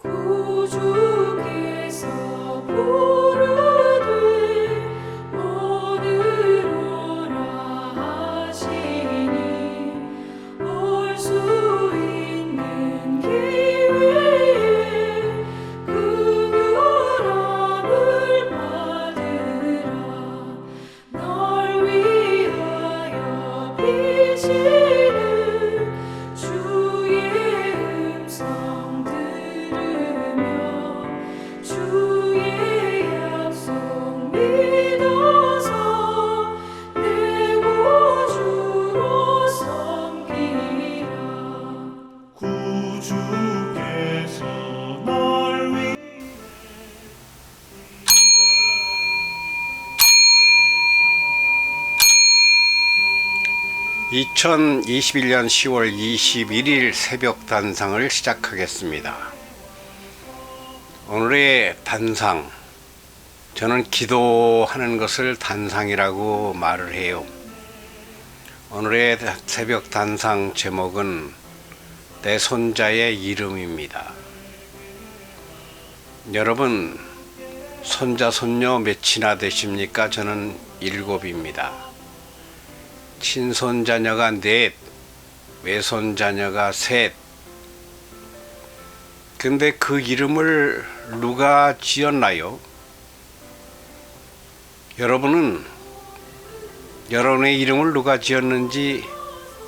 구주께서 부르되 오늘 오라 하시니 올 수 있는 기회에 긍휼함을 받으라. 널 위하여 비치는 주의 음성 들으며 주의 약속 믿어서 내 구주로 섬기라. 구주께서 널 위 2021년 10월 21일 새벽 단상을 시작하겠습니다. 오늘의 단상, 저는 기도하는 것을 단상이라고 말을 해요. 오늘의 새벽 단상 제목은 내 손자의 이름입니다. 여러분, 손자 손녀 몇이나 되십니까? 저는 7입니다. 친손자녀가 4, 외손자녀가 3. 근데 그 이름을 누가 지었나요? 여러분은 여러분의 이름을 누가 지었는지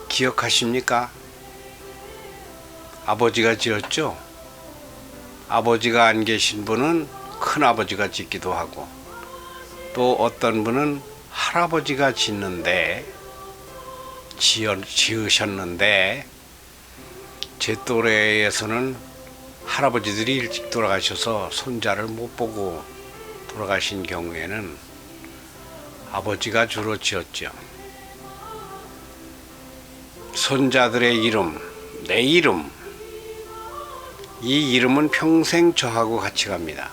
기억하십니까? 아버지가 지었죠? 아버지가 안 계신 분은 큰아버지가 짓기도 하고, 또 어떤 분은 할아버지가 지으셨는데, 제 또래에서는 할아버지들이 일찍 돌아가셔서 손자를 못 보고 돌아가신 경우에는 아버지가 주로 지었죠. 손자들의 이름, 내 이름, 이 이름은 평생 저하고 같이 갑니다.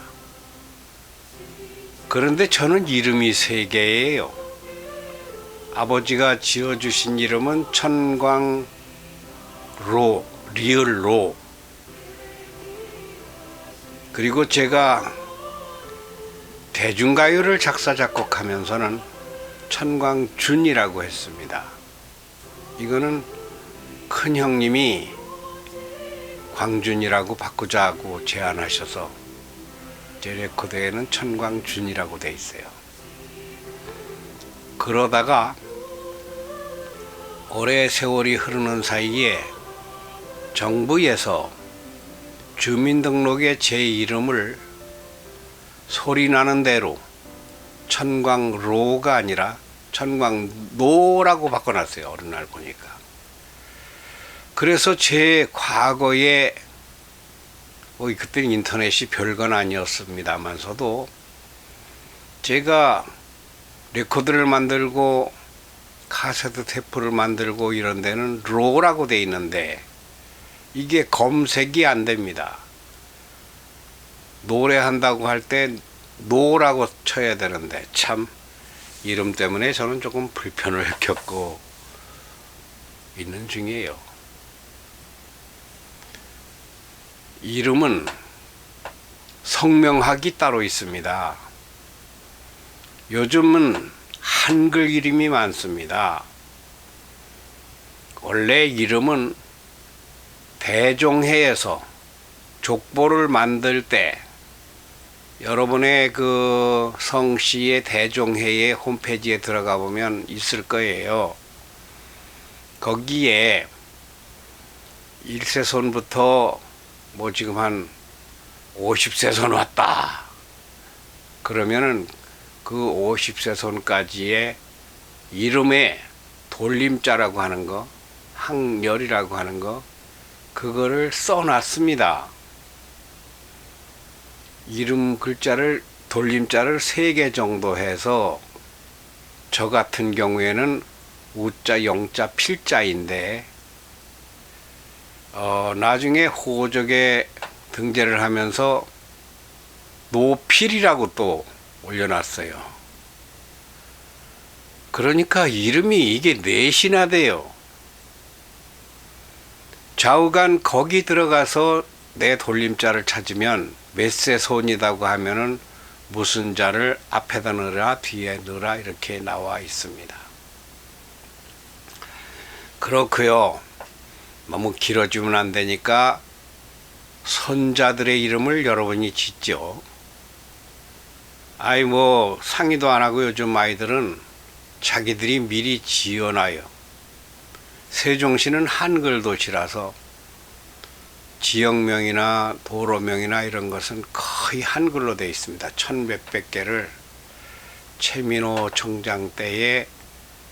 그런데 저는 이름이 3개예요. 아버지가 지어주신 이름은 천광로, 리을로. 그리고 제가 대중가요를 작사 작곡하면서는 천광준이라고 했습니다. 이거는 큰 형님이 광준이라고 바꾸자고 제안하셔서 제 레코드에는 천광준이라고 돼 있어요. 그러다가 오래 세월이 흐르는 사이에 정부에서 주민등록에 제 이름을 소리나는 대로 천광로가 아니라 천광노라고 바꿔놨어요. 어느 날 보니까. 그래서 제 과거에 그때는 인터넷이 별건 아니었습니다만서도 제가 레코드를 만들고 카세트 테이프를 만들고 이런 데는 로라고 돼 있는데 이게 검색이 안 됩니다. 노래한다고 할 때 노라고 쳐야 되는데 참 이름 때문에 저는 조금 불편을 겪고 있는 중이에요. 이름은 성명학이 따로 있습니다. 요즘은 한글 이름이 많습니다. 원래 이름은 대종회에서 족보를 만들 때 여러분의 그 성씨의 대종회의 홈페이지에 들어가 보면 있을 거예요. 거기에 1세손부터 지금 한 50세손 왔다 그러면은 그 50세손까지의 이름에 돌림자라고 하는 거, 항렬이라고 하는 거, 그거를 써놨습니다. 이름 글자를, 돌림자를 3개 정도 해서 저 같은 경우에는 우자, 영자, 필자인데 나중에 호적에 등재를 하면서 노필이라고 또 올려놨어요. 그러니까 이름이 이게 4시나 돼요. 좌우간 거기 들어가서 내 돌림자를 찾으면 몇세 손이라고 하면은 무슨 자를 앞에다 넣으라 뒤에 넣으라 이렇게 나와 있습니다. 그렇고요. 너무 길어지면 안 되니까 손자들의 이름을 여러분이 짓죠. 아이 뭐 상의도 안 하고 요즘 아이들은 자기들이 미리 지어놔요. 세종시는 한글 도시라서 지역명이나 도로명이나 이런 것은 거의 한글로 되어 있습니다. 1100몇 개를 최민호 총장 때에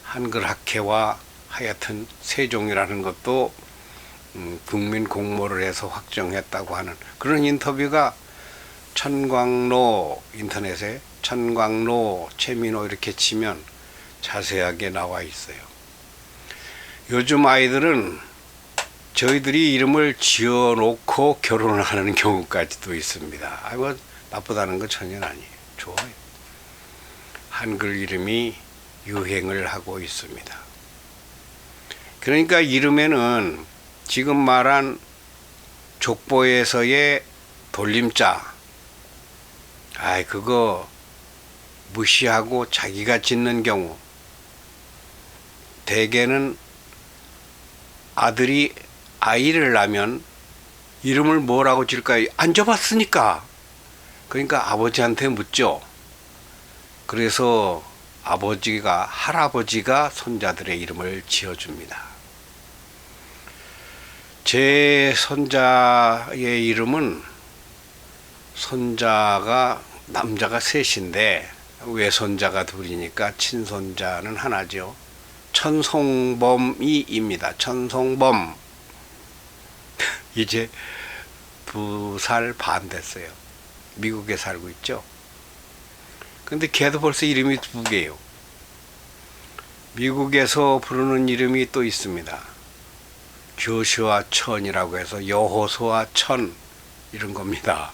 한글 학회와 하여튼 세종이라는 것도 국민 공모를 해서 확정했다고 하는 그런 인터뷰가 천광로 인터넷에 천광로 최민호 이렇게 치면 자세하게 나와 있어요. 요즘 아이들은 저희들이 이름을 지어놓고 결혼을 하는 경우까지도 있습니다. 뭐 나쁘다는 거 전혀 아니에요. 좋아요. 한글 이름이 유행을 하고 있습니다. 그러니까 이름에는 지금 말한 족보에서의 돌림자, 그거 무시하고 자기가 짓는 경우, 대개는 아들이 아이를 낳으면 이름을 뭐라고 지을까요? 안 줘봤으니까. 그러니까 아버지한테 묻죠. 그래서 할아버지가 손자들의 이름을 지어줍니다. 제 손자의 이름은 손자가 남자가 셋인데 외손자가 둘이니까 친손자는 하나죠. 천송범이입니다. 천송범. 이제 2살 반 됐어요. 미국에 살고 있죠. 근데 걔도 벌써 이름이 2개예요. 미국에서 부르는 이름이 또 있습니다. 조슈아 천이라고 해서 여호수아 천 이런 겁니다.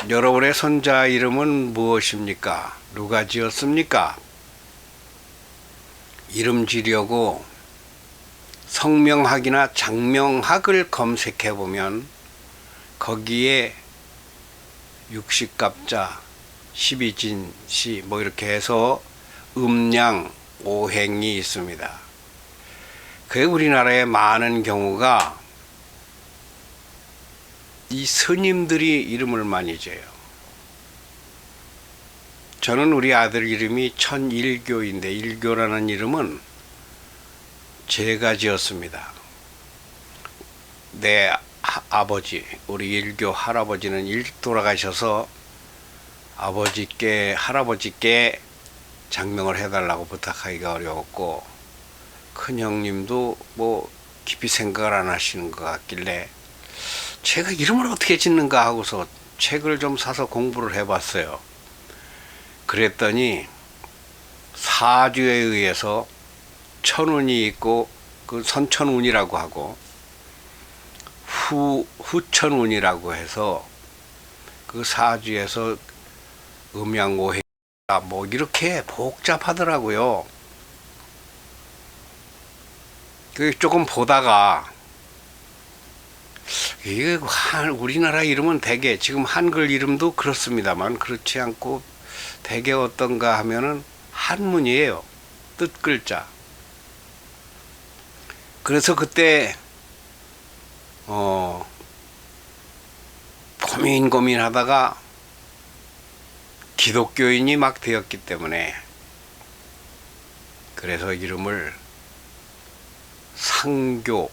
여러분의 손자 이름은 무엇입니까? 누가 지었습니까? 이름 지려고 성명학이나 장명학을 검색해 보면 거기에 육식갑자, 십이진시 뭐 이렇게 해서 음양 오행이 있습니다. 그 우리나라의 많은 경우가 이 스님들이 이름을 많이 지어요. 저는 우리 아들 이름이 천일교인데 일교라는 이름은 제가 지었습니다. 내 아버지, 우리 일교 할아버지는 일찍 돌아가셔서 할아버지께 장명을 해달라고 부탁하기가 어려웠고 큰 형님도 뭐 깊이 생각을 안 하시는 것 같길래 제가 이름을 어떻게 짓는가 하고서 책을 좀 사서 공부를 해봤어요. 그랬더니 사주에 의해서 천운이 있고 그 선천운이라고 하고 후천운이라고 해서 그 사주에서 음양오해 뭐 이렇게 복잡하더라고요. 그 조금 보다가 이게 우리나라 이름은 대개 지금 한글 이름도 그렇습니다만 그렇지 않고 대개 어떤가 하면은 한문이에요. 뜻 글자. 그래서 그때 고민하다가 기독교인이 막 되었기 때문에 그래서 이름을 상교,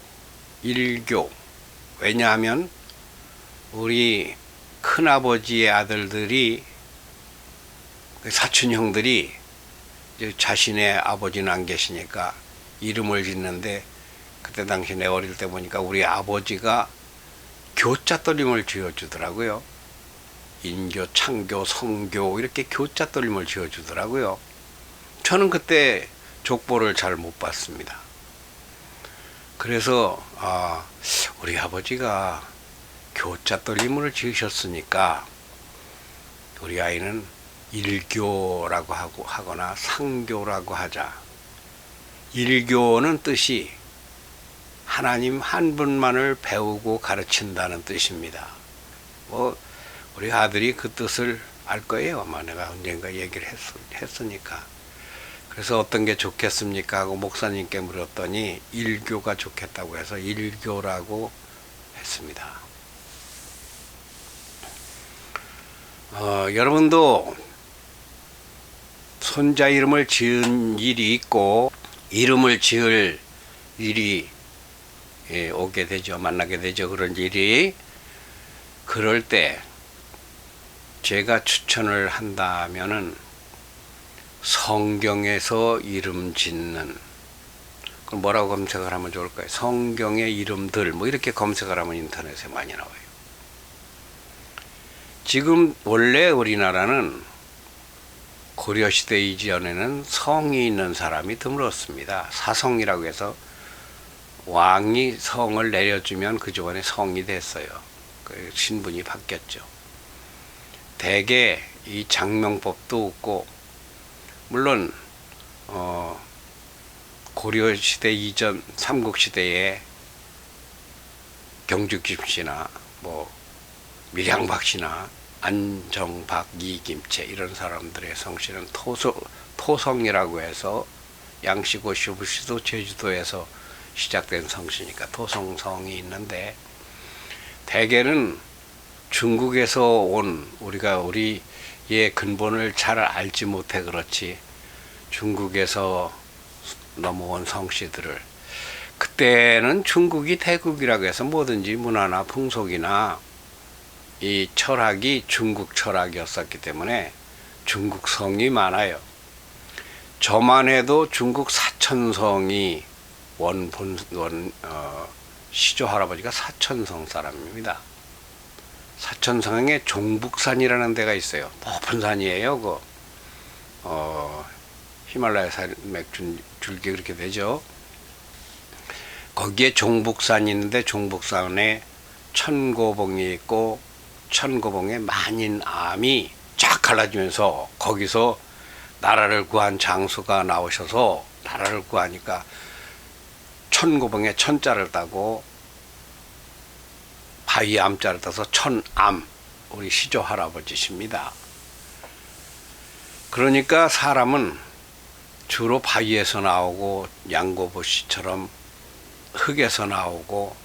일교. 왜냐하면 우리 큰아버지의 아들들이 사촌 형들이 자신의 아버지는 안 계시니까 이름을 짓는데 그때 당시 내 어릴 때 보니까 우리 아버지가 교자 떨림을 지어주더라고요. 인교, 창교, 성교 이렇게 교자 떨림을 지어주더라고요. 저는 그때 족보를 잘 못 봤습니다. 그래서 우리 아버지가 교자 떨림을 지으셨으니까 우리 아이는 일교라고 하거나 상교라고 하자. 일교는 뜻이 하나님 한 분만을 배우고 가르친다는 뜻입니다. 뭐 우리 아들이 그 뜻을 알 거예요. 아마 내가 언젠가 얘기를 했으니까. 그래서 어떤 게 좋겠습니까 하고 목사님께 물었더니 일교가 좋겠다고 해서 일교라고 했습니다. 여러분도 손자 이름을 지은 일이 있고 이름을 지을 일이 오게 되죠. 만나게 되죠. 그런 일이. 그럴 때 제가 추천을 한다면은 성경에서 이름 짓는, 그럼 뭐라고 검색을 하면 좋을까요? 성경의 이름들 뭐 이렇게 검색을 하면 인터넷에 많이 나와요. 지금 원래 우리나라는 고려시대 이전에는 성이 있는 사람이 드물었습니다. 사성이라고 해서 왕이 성을 내려주면 그 조건에 성이 됐어요. 그 신분이 바뀌었죠. 대개 이 장명법도 없고, 물론 고려시대 이전 삼국시대에 경주김씨나 뭐 밀양박씨나 안정박, 이김채 이런 사람들의 성씨는 토성이라고 해서 양씨고 시부씨도 제주도에서 시작된 성씨니까 토성성이 있는데, 대개는 중국에서 온, 우리가 우리의 근본을 잘 알지 못해 그렇지 중국에서 넘어온 성씨들을, 그때는 중국이 대국이라고 해서 뭐든지 문화나 풍속이나 이 철학이 중국 철학이었었기 때문에 중국 성이 많아요. 저만 해도 중국 사천성이 시조 할아버지가 사천성 사람입니다. 사천성에 종북산이라는 데가 있어요. 높은 산이에요. 히말라야 산맥 줄기 그렇게 되죠. 거기에 종북산이 있는데 종북산에 천고봉이 있고 천고봉에 만인암이 쫙 갈라지면서 거기서 나라를 구한 장수가 나오셔서 나라를 구하니까 천고봉에 천자를 따고 바위 암자를 따서 천암, 우리 시조 할아버지십니다. 그러니까 사람은 주로 바위에서 나오고 양고부시처럼 흙에서 나오고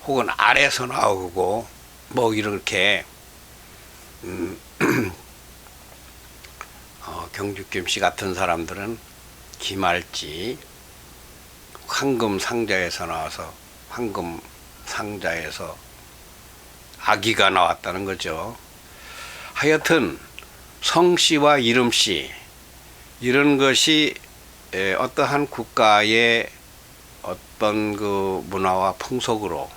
혹은 알에서 나오고 뭐 이렇게 경주김씨 같은 사람들은 기말지 황금 상자에서 나와서 황금 상자에서 아기가 나왔다는 거죠. 하여튼 성씨와 이름씨 이런 것이 어떠한 국가의 어떤 그 문화와 풍속으로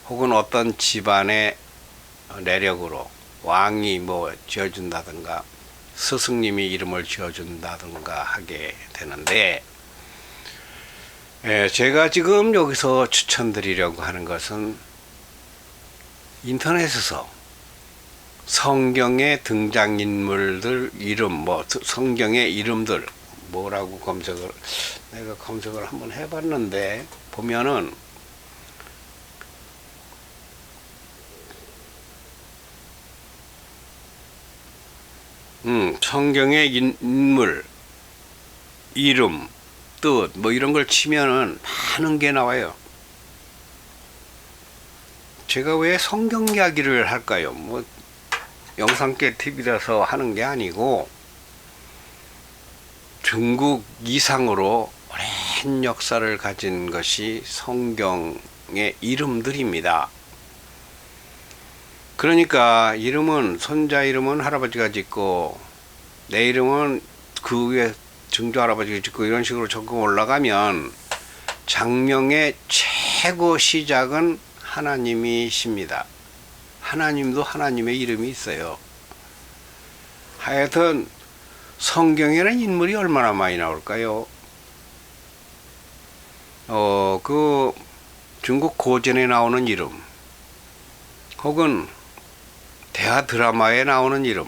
혹은 어떤 집안의 내력으로 왕이 뭐 지어준다든가 스승님이 이름을 지어준다든가 하게 되는데, 제가 지금 여기서 추천드리려고 하는 것은 인터넷에서 성경의 등장인물들 이름, 뭐 성경의 이름들 뭐라고 내가 검색을 한번 해봤는데 보면은 성경의 인물, 이름, 뜻 뭐 이런 걸 치면은 많은 게 나와요. 제가 왜 성경 이야기를 할까요? 뭐 영상계 TV라서 하는 게 아니고 중국 이상으로 오랜 역사를 가진 것이 성경의 이름들입니다. 그러니까 이름은, 손자 이름은 할아버지가 짓고 내 이름은 그 위에 증조 할아버지가 짓고 이런 식으로 조금 올라가면 장명의 최고 시작은 하나님이십니다. 하나님도 하나님의 이름이 있어요. 하여튼 성경에는 인물이 얼마나 많이 나올까요? 그 중국 고전에 나오는 이름 혹은 대하 드라마에 나오는 이름,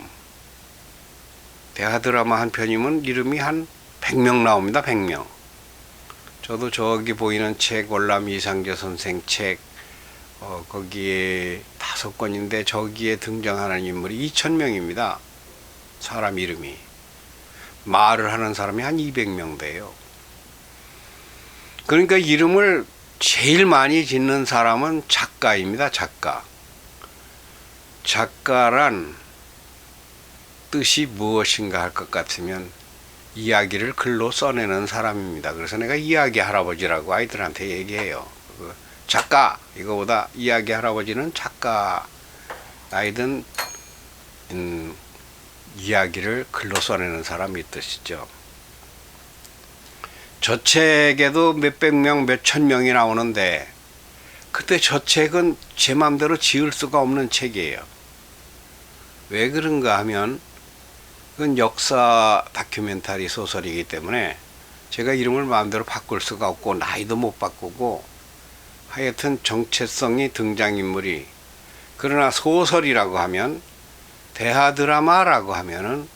대하 드라마 한 편이면 이름이 한 100명 나옵니다. 100명. 저도 저기 보이는 책, 월남 이상재 선생 책, 거기에 5권인데 저기에 등장하는 인물이 2,000명입니다. 사람 이름이. 말을 하는 사람이 한 200명 돼요. 그러니까 이름을 제일 많이 짓는 사람은 작가입니다. 작가. 작가란 뜻이 무엇인가 할 것 같으면 이야기를 글로 써내는 사람입니다. 그래서 내가 이야기 할아버지라고 아이들한테 얘기해요. 작가, 이거보다 이야기 할아버지는 작가. 아이든 이야기를 글로 써내는 사람이 뜻이죠. 저 책에도 몇백 명, 몇천 명이 나오는데 그때 저 책은 제 마음대로 지을 수가 없는 책이에요. 왜 그런가 하면 그건 역사 다큐멘터리 소설이기 때문에 제가 이름을 마음대로 바꿀 수가 없고 나이도 못 바꾸고 하여튼 정체성이 등장인물이, 그러나 소설이라고 하면, 대하 드라마라고 하면은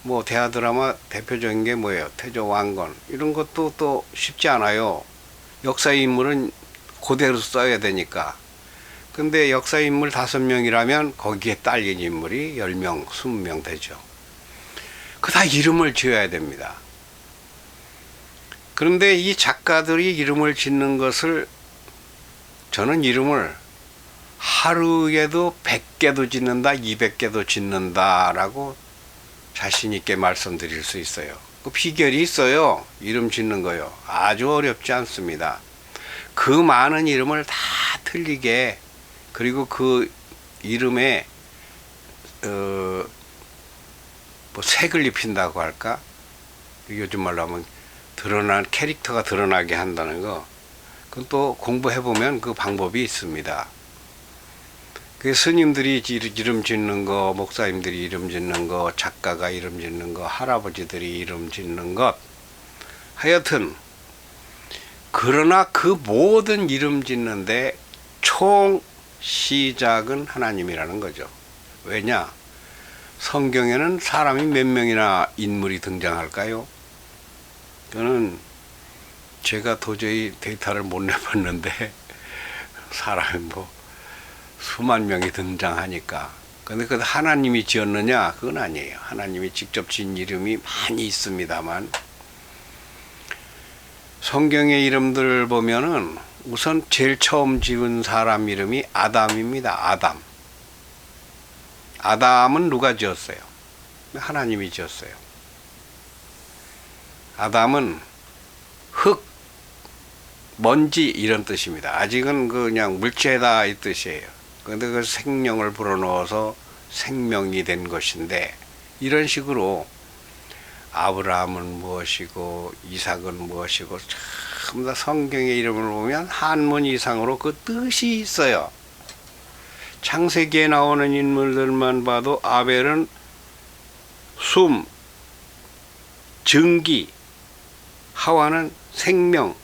뭐 대하 드라마 대표적인 게 뭐예요? 태조왕건 이런 것도 또 쉽지 않아요. 역사 인물은 그대로 써야 되니까. 근데 역사 인물 5명이라면 거기에 딸린 인물이 10명, 20명 되죠. 그 다 이름을 지어야 됩니다. 그런데 이 작가들이 이름을 짓는 것을, 저는 이름을 하루에도 100개도 짓는다, 200개도 짓는다라고 자신 있게 말씀드릴 수 있어요. 그 비결이 있어요. 이름 짓는 거요. 아주 어렵지 않습니다. 그 많은 이름을 다 틀리게, 그리고 그 이름에 뭐 색을 입힌다고 할까? 요즘 말로 하면 드러난 캐릭터가 드러나게 한다는 거. 그건 또 공부해 보면 그 방법이 있습니다. 그 스님들이 이름 짓는 거, 목사님들이 이름 짓는 거, 작가가 이름 짓는 거, 할아버지들이 이름 짓는 것, 하여튼 그러나 그 모든 이름 짓는데 총 시작은 하나님이라는 거죠. 왜냐? 성경에는 사람이 몇 명이나 인물이 등장할까요? 저는 제가 도저히 데이터를 못 내봤는데 사람이 뭐 수만 명이 등장하니까. 근데 그 하나님이 지었느냐? 그건 아니에요. 하나님이 직접 지은 이름이 많이 있습니다만, 성경의 이름들 보면은 우선 제일 처음 지은 사람 이름이 아담입니다. 아담. 아담은 누가 지었어요? 하나님이 지었어요. 아담은 흙, 먼지 이런 뜻입니다. 아직은 그냥 물체다 이 뜻이에요. 그런데 그 생명을 불어넣어서 생명이 된 것인데, 이런 식으로 아브라함은 무엇이고 이삭은 무엇이고 전부 다 성경의 이름을 보면 한문 이상으로 그 뜻이 있어요. 창세기에 나오는 인물들만 봐도 아벨은 숨, 증기, 하와는 생명,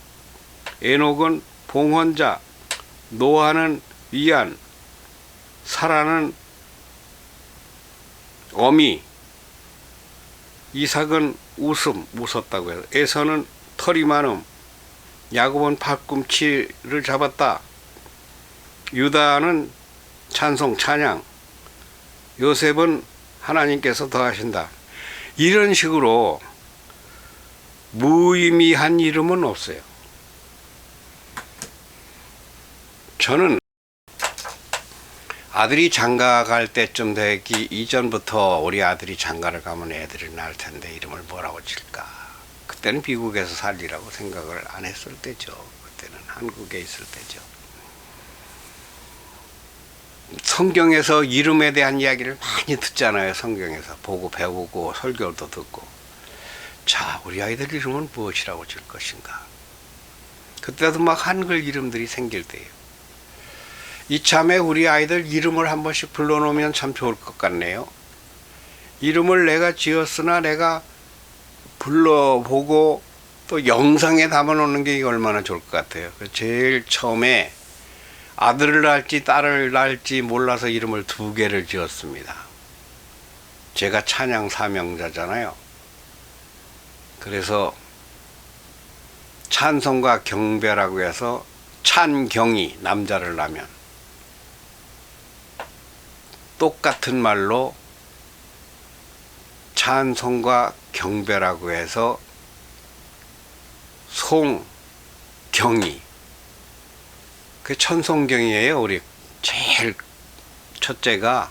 에녹은 봉헌자, 노아는 위안, 사라는 어미, 이삭은 웃었다고 해요. 에서는 털이 많음, 야곱은 팔꿈치를 잡았다, 유다는 찬송, 찬양, 요셉은 하나님께서 더하신다. 이런 식으로 무의미한 이름은 없어요. 저는 아들이 장가 갈 때쯤 되기 이전부터 우리 아들이 장가를 가면 애들이 낳을 텐데 이름을 뭐라고 질까? 그때는 미국에서 살리라고 생각을 안 했을 때죠. 그때는 한국에 있을 때죠. 성경에서 이름에 대한 이야기를 많이 듣잖아요. 성경에서 보고 배우고 설교도 듣고. 자, 우리 아이들 이름은 무엇이라고 줄 것인가? 그때도 막 한글 이름들이 생길 때예요. 이참에 우리 아이들 이름을 한 번씩 불러놓으면 참 좋을 것 같네요. 이름을 내가 지었으나 내가 불러보고 또 영상에 담아놓는 게 얼마나 좋을 것 같아요. 제일 처음에 아들을 낳을지 딸을 낳을지 몰라서 이름을 2개를 지었습니다. 제가 찬양 사명자잖아요. 그래서 찬송과 경배라고 해서 찬경이 남자를 낳으면 똑같은 말로 찬송과 경배라고 해서 송경이, 그 천송경이에요. 우리 제일 첫째가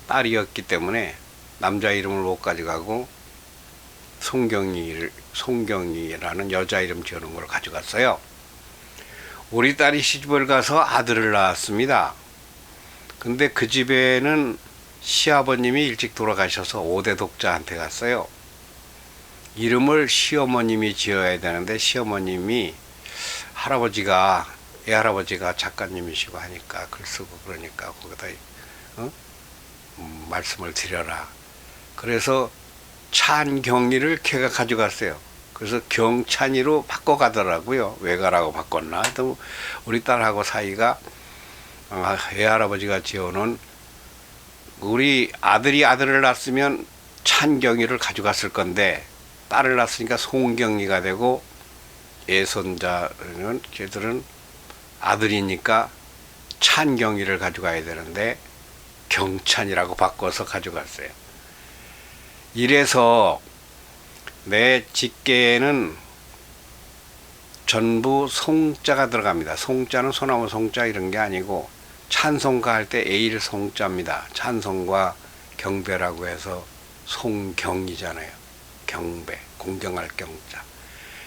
딸이었기 때문에 남자 이름을 못 가져가고 송경이라는 여자 이름 지어놓은 걸 가져갔어요. 우리 딸이 시집을 가서 아들을 낳았습니다. 근데 그 집에는 시아버님이 일찍 돌아가셔서 5대 독자한테 갔어요. 이름을 시어머님이 지어야 되는데 시어머님이 애할아버지가 작가님이시고 하니까 글 쓰고 그러니까 거기다 말씀을 드려라. 그래서 찬경이를 걔가 가져갔어요. 그래서 경찬이로 바꿔가더라고요. 왜 가라고 바꿨나? 또 우리 딸하고 사이가 애할아버지가 지어놓은, 우리 아들이 아들을 낳았으면 찬경이를 가져갔을 건데 딸을 낳았으니까 송경이가 되고, 예손자는 걔들은 아들이니까 찬경이를 가져가야 되는데 경찬이라고 바꿔서 가져갔어요. 이래서 내 직계에는 전부 송자가 들어갑니다. 송자는 소나무 송자 이런 게 아니고 찬송가 할 때 에일 송자입니다. 찬송과 경배라고 해서 송경이잖아요. 경배, 공경할 경자.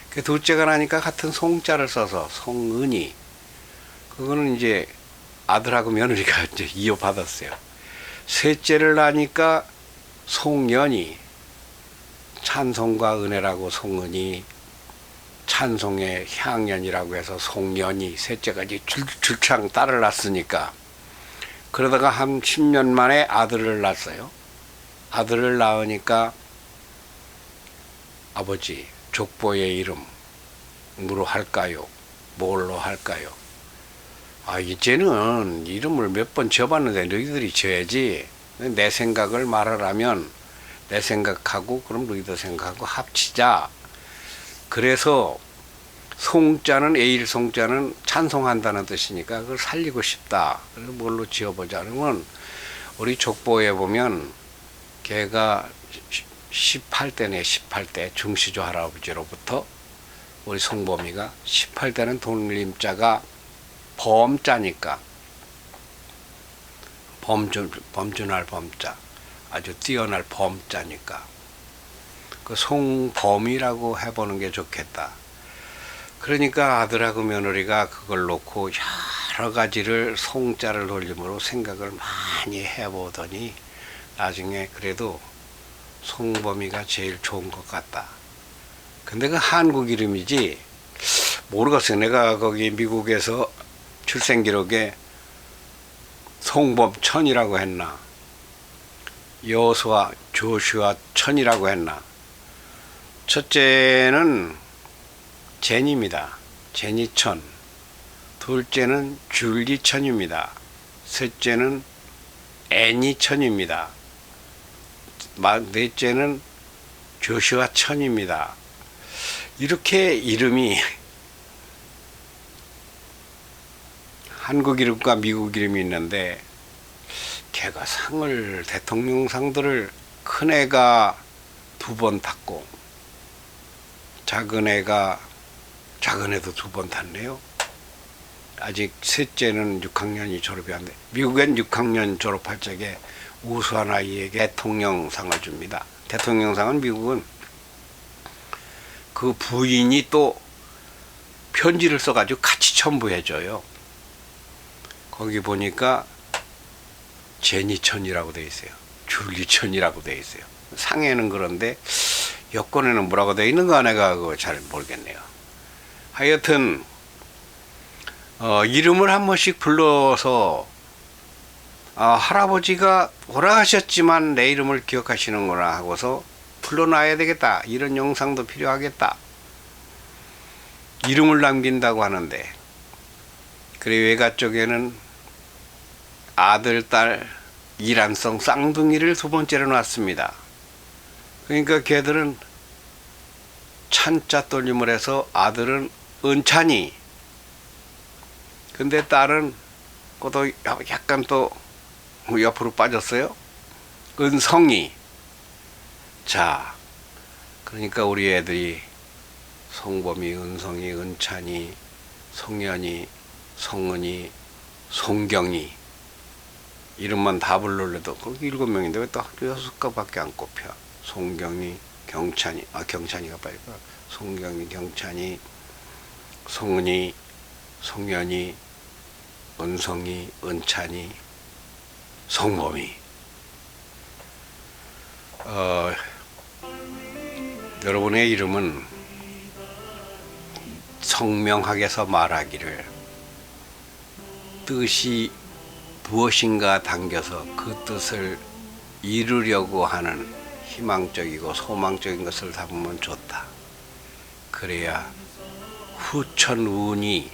그 둘째가 나니까 같은 송자를 써서 송은이. 그거는 이제 아들하고 며느리가 이제 이어받았어요. 셋째를 낳으니까 송연이, 찬송과 은혜라고 송은이, 찬송의 향연이라고 해서 송연이. 셋째가 이제 줄창 딸을 낳았으니까. 그러다가 한 10년 만에 아들을 낳았어요. 아들을 낳으니까 아버지 족보의 이름으로 할까요? 뭘로 할까요? 이제는 이름을 몇 번 지어봤는데 너희들이 지어야지. 내 생각을 말하라면 내 생각하고 그럼 너희들 생각하고 합치자. 그래서 송자는 에일 송자는 찬송한다는 뜻이니까 그걸 살리고 싶다. 그래서 뭘로 지어보자. 그러면 우리 족보에 보면 걔가 18대네. 18대 중시조 할아버지로부터 우리 송범이가 18대는 돌림자가 범자니까 범준할 범자, 아주 뛰어날 범자니까 그 송범이라고 해보는 게 좋겠다. 그러니까 아들하고 며느리가 그걸 놓고 여러 가지를 송자를 돌림으로 생각을 많이 해보더니 나중에 그래도 송범이가 제일 좋은 것 같다. 근데 그 한국 이름이지 모르겠어요. 내가 거기 미국에서 출생기록에 송범천이라고 했나, 여호수아 조슈아 천이라고 했나. 첫째는 제니입니다. 제니천. 둘째는 줄리천입니다. 셋째는 애니천입니다. 넷째는 조슈아 천입니다. 이렇게 이름이 한국 이름과 미국 이름이 있는데, 걔가 대통령 상들을 큰 애가 2번 탔고 작은 애도 2번 탔네요. 아직 셋째는 6학년이 졸업이 안 돼. 미국엔 6학년 졸업할 적에 우수한 아이에게 대통령상을 줍니다. 대통령상은 미국은 그 부인이 또 편지를 써가지고 같이 첨부해줘요. 거기 보니까 제니천이라고 돼 있어요. 줄리천이라고 돼 있어요. 상에는 그런데 여권에는 뭐라고 돼 있는가 내가 그거 잘 모르겠네요. 하여튼 이름을 한 번씩 불러서 할아버지가 돌아가셨지만 내 이름을 기억하시는구나 하고서 불러놔야 되겠다. 이런 영상도 필요하겠다. 이름을 남긴다고 하는데, 그래 외가 쪽에는 아들, 딸, 이란성 쌍둥이를 2번째로 놨습니다. 그러니까 걔들은 찬자 돌림을 해서 아들은 은찬이, 근데 딸은 또 약간 또 옆으로 빠졌어요. 은성이. 자, 그러니까 우리 애들이 성범이, 은성이, 은찬이, 성연이, 성은이, 송경이 이름만 다 불러도 거기 7명인데 왜 또 6가밖에 안 꼽혀? 송경이, 경찬이, 경찬이가 빠지고 송경이, 경찬이, 성은이, 송연이, 은성이, 은찬이, 성범이. 여러분의 이름은 성명학에서 말하기를 뜻이 무엇인가 당겨서 그 뜻을 이루려고 하는 희망적이고 소망적인 것을 담으면 좋다. 그래야 후천운이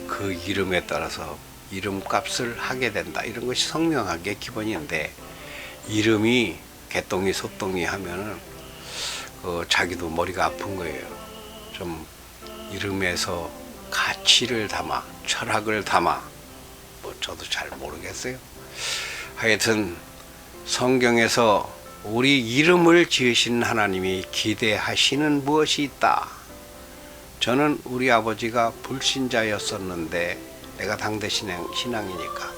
그 이름에 따라서 이름값을 하게 된다. 이런 것이 성명학의 기본인데, 이름이 개똥이 소똥이 하면은 자기도 머리가 아픈 거예요. 좀 이름에서 가치를 담아, 철학을 담아, 뭐 저도 잘 모르겠어요. 하여튼 성경에서 우리 이름을 지으신 하나님이 기대하시는 무엇이 있다. 저는 우리 아버지가 불신자였었는데 내가 당대 신앙이니까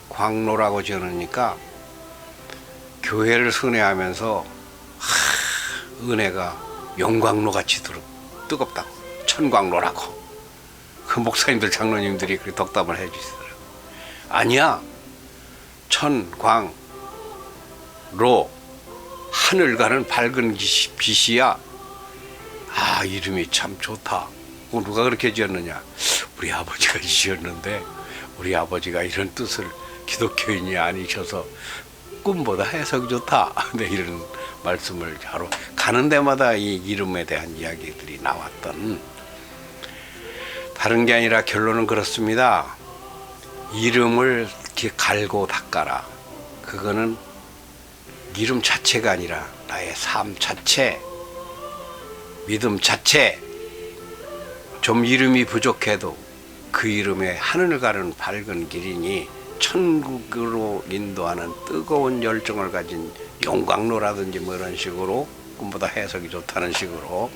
광로라고 지어놓으니까 교회를 순회하면서 은혜가 영광로같이 뜨겁다고, 천광로라고. 그 목사님들 장로님들이 그 덕담을 해주시더라고요. 아니야, 천광로, 하늘 가는 밝은 빛이야. 이름이 참 좋다. 누가 그렇게 지었느냐? 우리 아버지가 지었는데, 우리 아버지가 이런 뜻을 기독교인이 아니셔서 꿈보다 해석이 좋다. 네, 이런 말씀을 하러 가는 데마다 이 이름에 대한 이야기들이 나왔던, 다른 게 아니라 결론은 그렇습니다. 이름을 이렇게 갈고 닦아라. 그거는 이름 자체가 아니라 나의 삶 자체, 믿음 자체. 좀 이름이 부족해도 그 이름에 하늘을 가는 밝은 길이니 천국으로 인도하는 뜨거운 열정을 가진 용광로라든지 뭐 이런 식으로, 꿈보다 해석이 좋다는 식으로.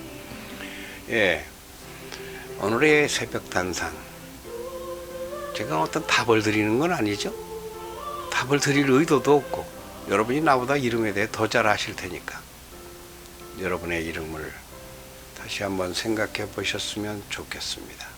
오늘의 새벽 단상, 제가 어떤 답을 드리는 건 아니죠. 답을 드릴 의도도 없고, 여러분이 나보다 이름에 대해 더 잘 아실 테니까 여러분의 이름을 다시 한번 생각해 보셨으면 좋겠습니다.